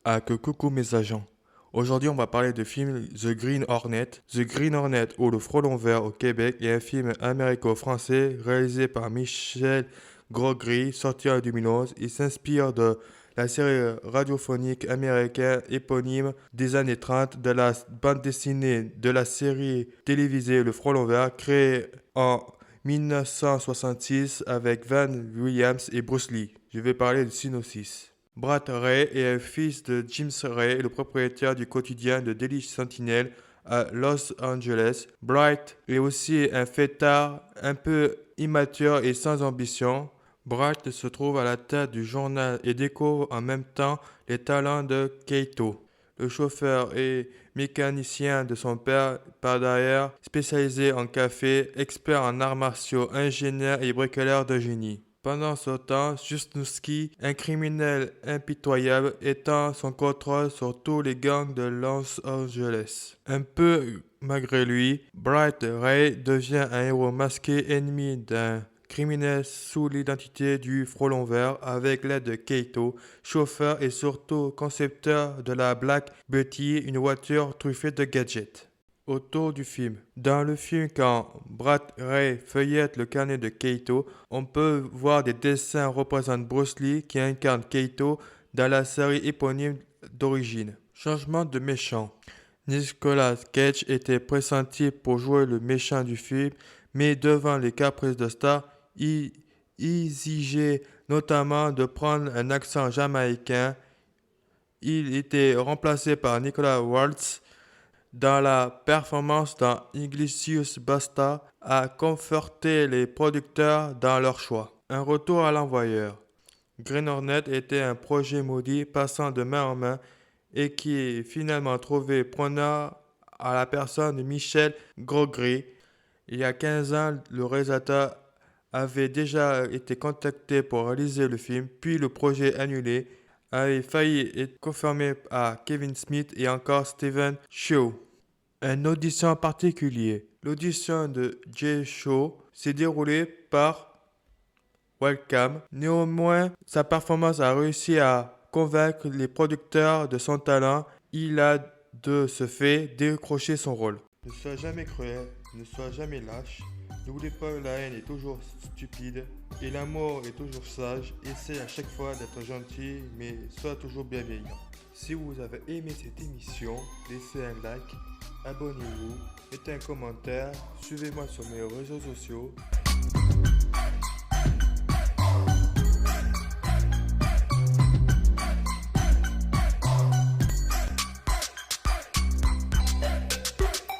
Ah que coucou mes agents. Aujourd'hui on va parler du film The Green Hornet. The Green Hornet ou Le Frelon Vert au Québec est un film américo-français réalisé par Michel Grosgris, sorti en 2011. Il s'inspire de la série radiophonique américaine éponyme des années 30 de la bande dessinée de la série télévisée Le Frelon Vert créée en 1966 avec Van Williams et Bruce Lee. Je vais parler du synopsis. Brad Ray est un fils de James Ray, le propriétaire du quotidien de Daily Sentinel à Los Angeles. Bright est aussi un fêtard un peu immature et sans ambition. Bright se trouve à la tête du journal et découvre en même temps les talents de Keito, le chauffeur et mécanicien de son père, par derrière spécialisé en café, expert en arts martiaux, ingénieur et bricoleur de génie. Pendant ce temps, Jusnowski, un criminel impitoyable, étend son contrôle sur tous les gangs de Los Angeles. Un peu malgré lui, Bright Ray devient un héros masqué ennemi d'un criminel sous l'identité du Frelon Vert avec l'aide de Keito, chauffeur et surtout concepteur de la Black Betty, une voiture truffée de gadgets. Autour du film. Dans le film, quand Brad Ray feuillette le carnet de Keito, on peut voir des dessins représentant Bruce Lee qui incarne Keito dans la série éponyme d'origine. Changement de méchant. Nicolas Cage était pressenti pour jouer le méchant du film, mais devant les caprices de Star, il exigeait notamment de prendre un accent jamaïcain. Il était remplacé par Nicolas Waltz dans la performance dans Inglicious Basta a conforté les producteurs dans leur choix. Un retour à l'envoyeur. Green Hornet était un projet maudit passant de main en main et qui est finalement trouvé preneur à la personne de Michel Grosgris. Il y a 15 ans, le réalisateur avait déjà été contacté pour réaliser le film, puis le projet annulé avait failli être confirmé à Kevin Smith et encore Steven Shaw. Une audition en particulier. L'audition de Jay Shaw s'est déroulée par Webcam. Néanmoins, sa performance a réussi à convaincre les producteurs de son talent. Il a de ce fait décroché son rôle. Ne sois jamais cruel, ne sois jamais lâche. N'oublie pas que la haine est toujours stupide et l'amour est toujours sage. Essaie à chaque fois d'être gentil, mais sois toujours bienveillant. Si vous avez aimé cette émission, laissez un like, abonnez-vous, mettez un commentaire, suivez-moi sur mes réseaux sociaux.